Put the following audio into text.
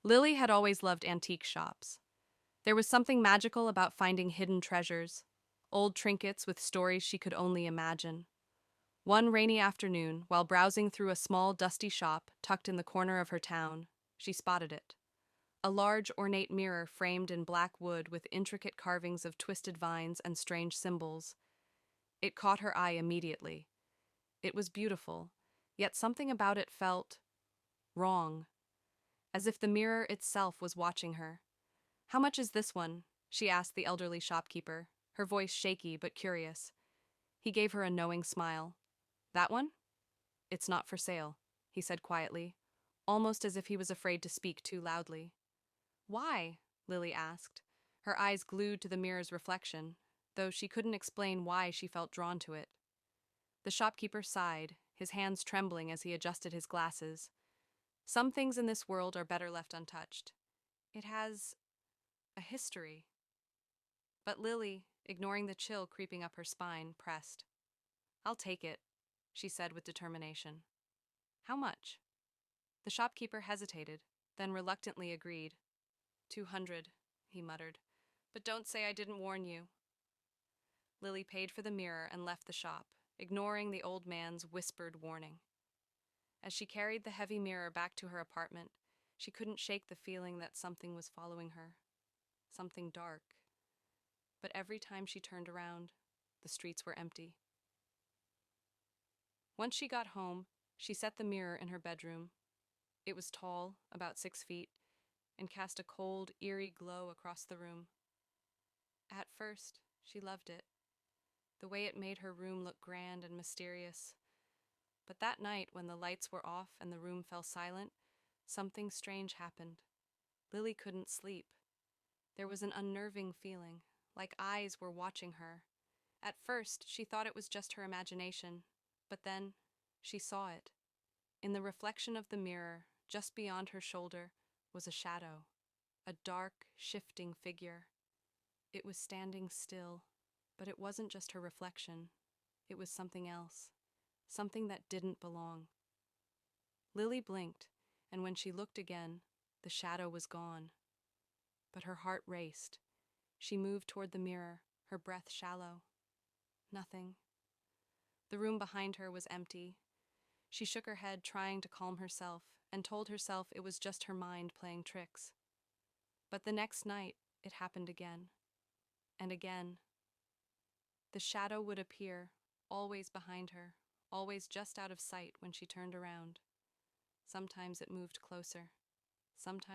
Lily had always loved antique shops. There was something magical about finding hidden treasures, old trinkets with stories she could only imagine. One rainy afternoon, while browsing through a small, dusty shop tucked in the corner of her town, she spotted it. A large, ornate mirror framed in black wood with intricate carvings of twisted vines and strange symbols. It caught her eye immediately. It was beautiful, yet something about it felt wrong, as if the mirror itself was watching her. "How much is this one?" she asked the elderly shopkeeper, her voice shaky but curious. He gave her a knowing smile. "That one? It's not for sale," he said quietly, almost as if he was afraid to speak too loudly. "Why?" Lily asked, her eyes glued to the mirror's reflection, though she couldn't explain why she felt drawn to it. The shopkeeper sighed, his hands trembling as he adjusted his glasses. Some things in this world are better left untouched. It has a history. But Lily, ignoring the chill creeping up her spine, pressed. "I'll take it," she said with determination. "How much?" The shopkeeper hesitated, then reluctantly agreed. 200, he muttered. "But don't say I didn't warn you." Lily paid for the mirror and left the shop, ignoring the old man's whispered warning. As she carried the heavy mirror back to her apartment, she couldn't shake the feeling that something was following her. Something dark. But every time she turned around, the streets were empty. Once she got home, she set the mirror in her bedroom. It was tall, about 6 feet, and cast a cold, eerie glow across the room. At first, she loved it, the way it made her room look grand and mysterious. But that night, when the lights were off and the room fell silent, something strange happened. Lily couldn't sleep. There was an unnerving feeling, like eyes were watching her. At first, she thought it was just her imagination, but then she saw it. In the reflection of the mirror, just beyond her shoulder, was a shadow, a dark, shifting figure. It was standing still, but it wasn't just her reflection. It was something else, something that didn't belong. Lily blinked, and when she looked again, the shadow was gone. But her heart raced. She moved toward the mirror, her breath shallow. Nothing. The room behind her was empty. She shook her head, trying to calm herself, and told herself it was just her mind playing tricks. But the next night, it happened again. And again. The shadow would appear, always behind her, always just out of sight when she turned around. Sometimes it moved closer. Sometimes